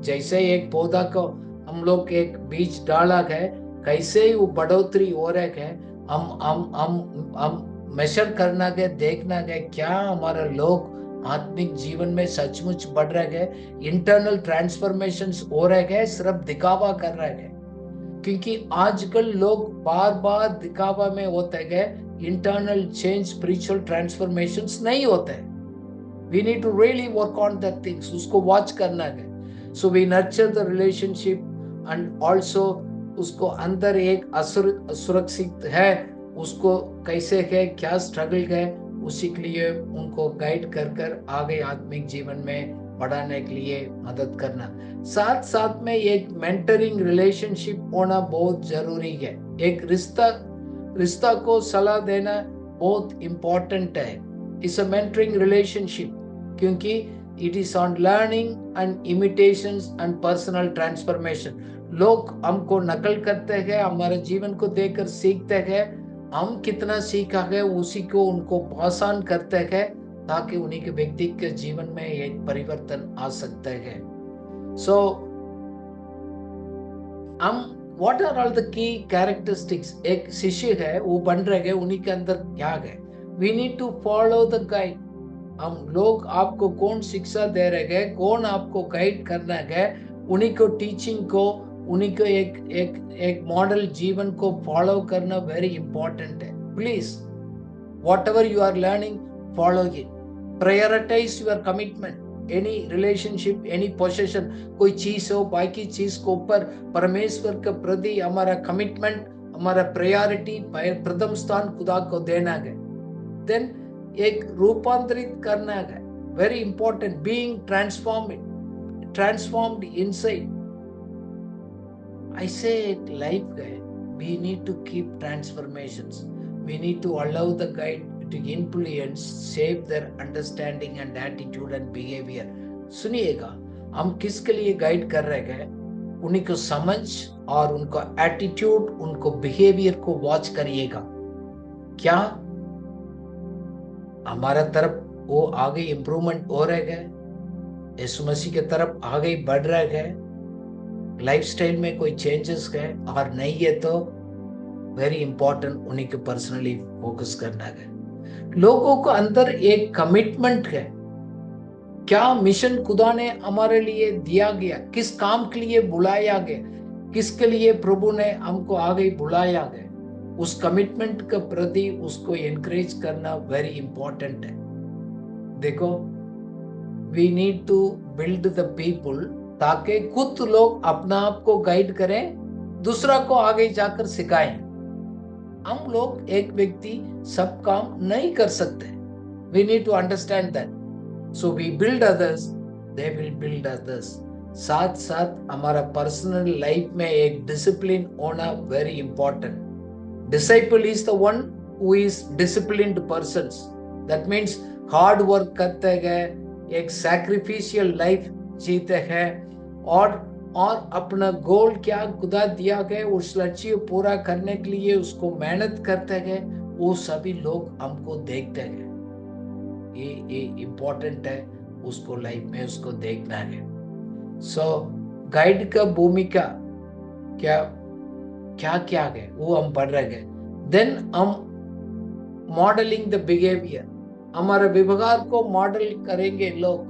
Speaker 2: जैसे एक पौधा को हम लोग एक बीज डाला है, कैसे ही वो बढ़ोतरी हो रहा है, हम मेजर करना है, देखना है क्या हमारा लोग आत्मिक जीवन में सचमुच बढ़ रहे हैं, इंटरनल ट्रांसफॉर्मेशंस हो रहे हैं, सिर्फ दिखावा कर रहे हैं। क्योंकि आजकल लोग बार बार दिखावा में होते गए, इंटरनल चेंज स्पिरिचुअल ट्रांसफॉर्मेशंस नहीं होते। We need to really work on that things, उसको वॉच करना है। So we nurture the relationship and also उसको अंदर एक असुरक्षित है, उसको कैसे है, क्या स्ट्रगल है, उसी के लिए उनको गाइड कर कर आगे आत्मिक जीवन में बढ़ाने के लिए मदद करना। साथ साथ में एक मेंटरिंग रिलेशनशिप होना बहुत जरूरी है। एक रिश्ता को सलाह देना बहुत इंपॉर्टेंट है। इट्स अ मेंटरिंग रिलेशनशिप, क्योंकि it is on learning and imitations and personal transformation. लोग हमको नकल करते हैं, हमारे जीवन को देखकर सीखते हैं, हम कितना सीखा है उसी को उनको पास ऑन करते हैं, ताकि उन्हीं के व्यक्ति के जीवन में एक परिवर्तन आ सकता है। सो हम what are all the key characteristics एक शिष्य है वो बन रहे हैं, उन्हीं के अंदर क्या है, we need to follow the guide. हम लोग आपको कौन शिक्षा दे रहे हैं, कौन आपको गाइड करना है, उन्हीं को टीचिंग को, उन्हीं को एक मॉडल जीवन को फॉलो करना वेरी इंपॉर्टेंट है। Please whatever you are learning follow it, prioritise your commitment. Any relationship, any possession, कोई चीज हो, बाकी चीज को ऊपर परमेश्वर के प्रति हमारा कमिटमेंट, हमारा प्रायोरिटी, प्रथम स्थान खुदा को देना है। देन एक रूपांतरित करना है, very important, being transformed inside. ऐसे एक लाइफ है, we need to keep transformations, we need to allow the guide to influence, shape their understanding and attitude and behavior। सुनिएगा, हम किसके लिए गाइड कर रहे हैं, उन्हीं को समझ और उनको एटीट्यूड, उनको बिहेवियर को वॉच करिएगा। क्या हमारा तरफ वो आगे इंप्रूवमेंट हो रहे हैं, यीशु मसीह के तरफ आगे बढ़ रहे हैं, लाइफस्टाइल में कोई चेंजेस है, और नहीं है तो वेरी इंपॉर्टेंट उन्हीं के पर्सनली फोकस करना है। लोगों को अंदर एक कमिटमेंट है, क्या मिशन खुदा ने हमारे लिए दिया गया, किस काम के लिए बुलाया गया, किसके लिए प्रभु ने हमको आगे बुलाया गया, उस कमिटमेंट के प्रति उसको एनकरेज करना वेरी इंपॉर्टेंट है। देखो, we need to build the people, ताकि खुद लोग अपना आप को गाइड करें, दूसरा को आगे जाकर सिखाएं। हम लोग एक व्यक्ति सब काम नहीं कर सकते, we need to understand that. So we build others, they will build others. साथ साथ हमारा पर्सनल लाइफ में एक डिसिप्लिन होना very important. Disciple is the one who is disciplined persons, that means hard work करते हैं, एक सैक्रिफिशियल लाइफ जीते हैं, और अपना गोल क्या खुदा दिया गया उस लक्ष्य पूरा करने के लिए उसको मेहनत करते हैं, वो सभी लोग हमको देखते हैं। ये इम्पोर्टेंट है, उसको लाइफ में उसको देखना है। सो गाइड का भूमिका क्या क्या क्या है वो हम पढ़ रहे हैं। देन हम मॉडलिंग द बिहेवियर, हमारे व्यवहार को मॉडल करेंगे लोग,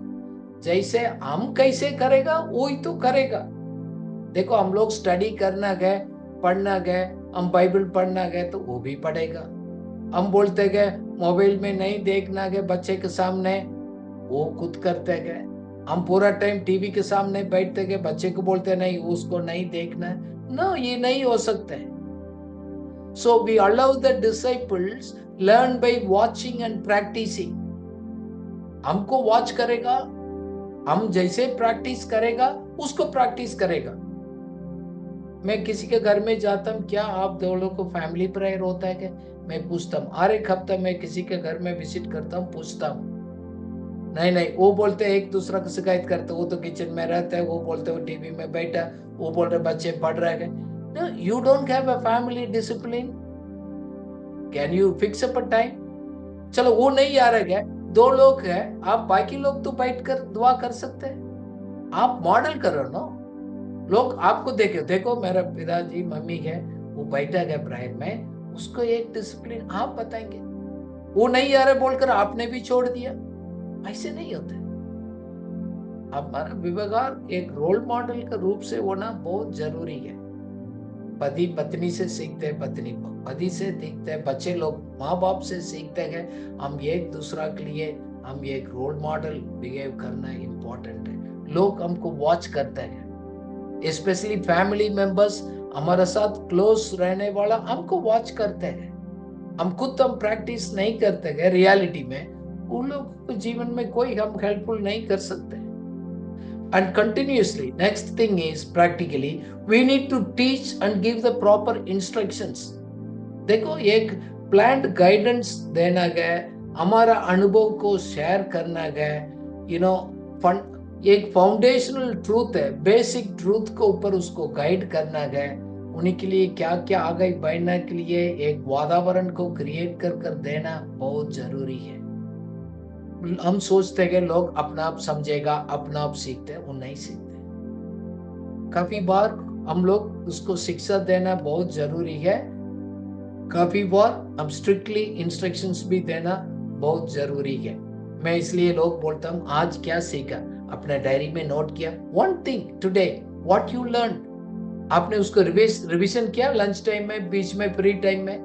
Speaker 2: जैसे हम कैसे करेगा वो ही तो करेगा। देखो, हम लोग स्टडी करना गए, पढ़ना गए, हम बाइबल पढ़ना गए तो वो भी पढ़ेगा। हम बोलते गए मोबाइल में नहीं देखना गए बच्चे के सामने, वो खुद करते गए। हम पूरा टाइम टीवी के सामने बैठते गए, बच्चे को बोलते नहीं उसको नहीं देखना है, नो, ये नहीं हो सकता है। So we allow the disciples learn by watching and practising. हमको वॉच करेगा, हम जैसे प्रैक्टिस करेगा उसको प्रैक्टिस करेगा। मैं किसी के घर में जाता हूँ, क्या आप दो लोग को फैमिली प्रेयर होता है क्या? मैं पूछता हूँ। हर एक हफ्ता मैं किसी के घर में विजिट करता हूँ, पूछता हूँ। नहीं नहीं, वो बोलते हैं एक दूसरा को शिकायत करते, वो तो किचन में रहता है, वो बोलते वो टीवी में बैठा, वो बोल रहे बच्चे पढ़ रहे हैं। No, you don't have a family discipline. Can you fix up a time? चलो वो नहीं आ रहा है, दो लोग हैं, आप बाकी लोग तो बैठ कर दुआ कर सकते हैं। आप मॉडल करो ना, लोग आपको देखे, देखो मेरा पिताजी मम्मी है, वो बैठा है प्रेयर में, उसको एक डिसिप्लिन आप बताएंगे। वो नहीं आ रहा बोलकर आपने भी छोड़ दिया, ऐसे नहीं होते। हमारा व्यवहार एक रोल मॉडल के रूप से होना बहुत जरूरी है। पति पत्नी से सीखते हैं, पत्नी पति से सीखते हैं, बच्चे लोग माँ बाप से सीखते हैं। हम एक दूसरा के लिए हम एक रोल मॉडल बिहेव करना इम्पोर्टेंट है। लोग हमको वॉच करते हैं, स्पेशली फैमिली मेंबर्स, हमारे साथ क्लोज रहने वाला हमको वॉच करते हैं। हम खुद हम प्रैक्टिस नहीं करते हैं रियलिटी में, उन लोगों को जीवन में कोई हम हेल्पफुल नहीं कर सकते। And continuously, next thing is practically we need to teach and give the proper instructions. देखो एक प्लान्ड गाइडेंस देना गया, हमारा अनुभव को शेयर करना गया, एक फाउंडेशनल ट्रूथ है, बेसिक ट्रूथ के ऊपर उसको गाइड करना गया। उन्हीं के लिए क्या क्या आगे बढ़ने के लिए एक वातावरण को क्रिएट कर देना बहुत जरूरी है। हम सोचते हैं कि लोग अपना आप समझेगा, अपना आप सीखते हैं, वो नहीं सीखते। काफी बार हम लोग उसको शिक्षा देना बहुत जरूरी है, काफी बार हम स्ट्रिक्टली इंस्ट्रक्शंस भी देना बहुत जरूरी है। मैं इसलिए लोग बोलता हूँ आज क्या सीखा, अपने डायरी में नोट किया, one thing today what you learn. आपने उसको रिवीजन किया लंच टाइम में, बीच में, फ्री टाइम में।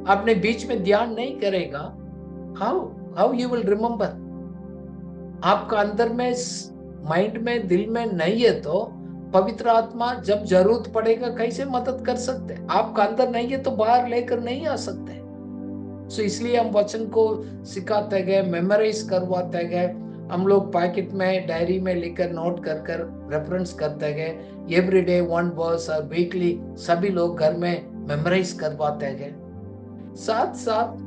Speaker 2: आपने बीच में ध्यान नहीं करेगा, how you will remember? आपका अंदर में माइंड में दिल में नहीं है तो पवित्र आत्मा जब जरूरत पड़ेगा कैसे मदद कर सकते? आपका अंदर नहीं है तो बाहर लेकर नहीं आ सकते। सो इसलिए हम वचन को सिखाते गए, मेमोराइज करवाते गए। हम लोग पैकेट में डायरी में लिखकर नोट कर रेफरेंस करते गए। एवरीडे वन वर्स और वीकली सभी लोग घर में मेमोराइज करवाते गए। साथ साथ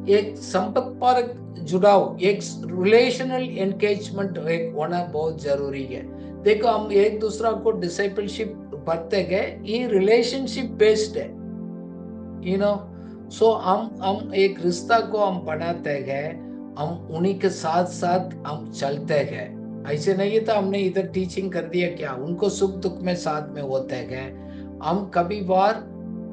Speaker 2: एक संपर्क जुड़ाव, एक रिलेशनल एंगेजमेंट एक होना बहुत जरूरी है। देखो हम एक दूसरा को डिसाइपलशिप बढ़ते गए, ये रिलेशनशिप बेस्ड है, सो हम एक रिश्ता को हम बनाते गए, हम उन्हीं के साथ साथ हम चलते गए। ऐसे नहीं है तो हमने इधर टीचिंग कर दिया क्या, उनको सुख दुख में साथ में होते गए। हम कभी बार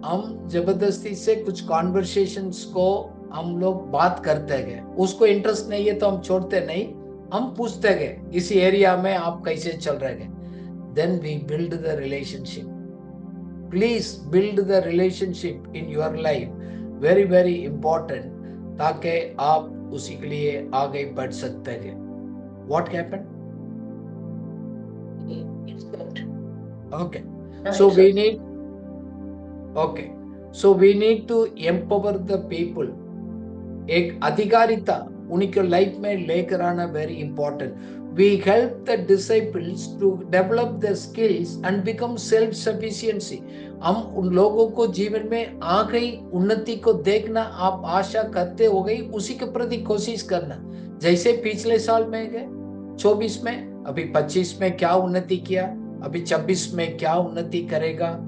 Speaker 2: हम जबरदस्ती से कुछ कॉन्वर्सेशंस को हम लोग बात करते गए, उसको इंटरेस्ट नहीं है तो हम छोड़ते नहीं, हम पूछते गए इसी एरिया में आप कैसे चल रहे हैं। Then we build the relationship. Please build the relationship in your life, very very important, ताकि आप उसी के लिए आगे बढ़ सकते हैं। What happened? Okay, so we need so we need to empower the people. एक अधिकारिता उनके लाइफ में लेकर आना very important. We help the disciples to develop their skills and become self-sufficiency. हम उन लोगों को जीवन में आ गई उन्नति को देखना, आप आशा करते हो गई, उसी के प्रति कोशिश करना। जैसे पिछले साल में गए 24 में, अभी 25 में क्या उन्नति किया, अभी 26 में क्या उन्नति करेगा।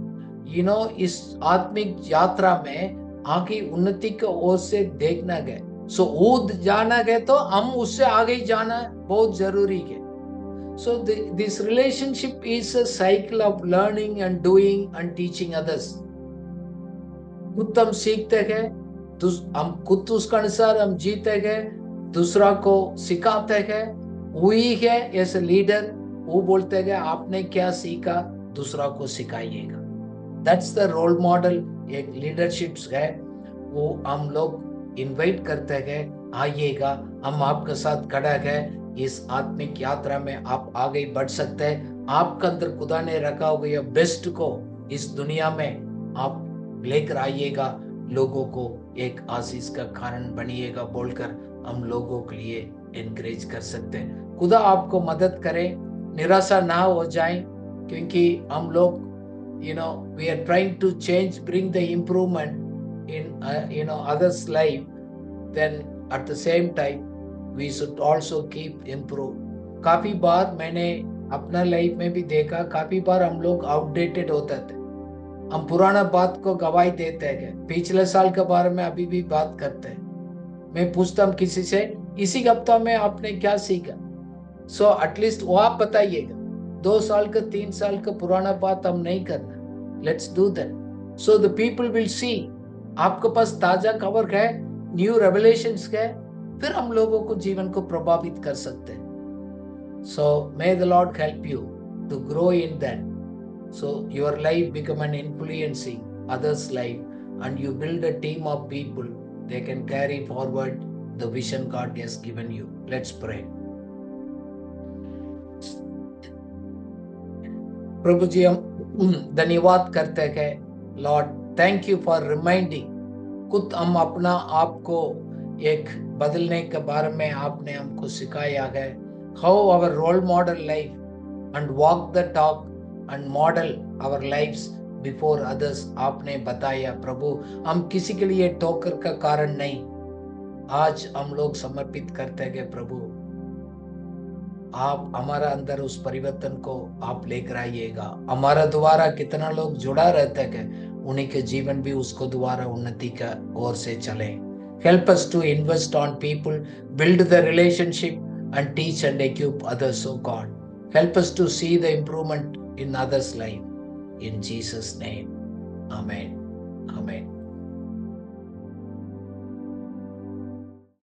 Speaker 2: इस आत्मिक यात्रा में आगे उन्नति की ओर से देखना गए, सो ऊद जाना गए तो हम उससे आगे जाना बहुत जरूरी है। So this relationship is a cycle of learning and doing and teaching others. खुद हम सीखते गए, हम खुद उसके अनुसार हम जीते गए, दूसरा को सिखाते गए। वही है एज ए लीडर, वो बोलते गए आपने क्या सीखा दूसरा को सिखाइएगा। That's the role model. एक लीडरशिप है, वो हम लोग इनवाइट करते गए, आइएगा, हम आपके साथ खड़ा गए, इस आत्मिक यात्रा में आप आगे बढ़ सकते हैं। आपके अंदर खुदा ने रखा हुआ बेस्ट को इस दुनिया में आप लेकर आइएगा, लोगों को एक आशीष का कारण बनिएगा बोलकर हम लोगों के लिए एनकरेज कर सकते हैं। खुदा आपको मदद करे, निराशा ना हो जाए, क्योंकि हम लोग we are trying to change, bring the improvement in others' life, then at the same time we should also keep improve. काफी बार मैंने अपना लाइफ में भी देखा, काफी बार हम लोग आउटडेटेड होते थे, हम पुराना बात को गवाही देते हैं, पिछले साल के बारे में अभी भी बात करते हैं। मैं पूछता हूँ किसी से, इसी हफ्ता में आपने क्या सीखा? सो एटलीस्ट वो आप बताइएगा। 2 साल का 3 साल का पुराना बात हम नहीं करना। Let's do that so the people will see. आपके पास ताजा खबर है, न्यू रेवलेशंस है, फिर हम लोगों को जीवन को प्रभावित कर सकते हैं। So may the lord help you to grow in that, so your life become an influencing others' life and you build a team of people, they can carry forward the vision God has given you. Let's pray. प्रभु जी, हम धन्यवाद करते हैं Lord, thank you for reminding. खुद हम अपना आप को एक बदलने के बारे में आपने हमको सिखाया है। How our role model life and walk the talk and model our lives before others, आपने बताया प्रभु। हम किसी के लिए ठोकर का कारण नहीं, आज हम लोग समर्पित करते हैं प्रभु, आप हमारा अंदर उस परिवर्तन को आप लेकर आइएगा। हमारा द्वारा कितना लोग जुड़ा रहते हैं, उन्हीं के जीवन भी उसको द्वारा उन्नति का ओर से चले। Help us to invest on people, build the relationship and teach and equip others, oh God. Help us to see the improvement in others' life. In Jesus' name. Amen. Amen.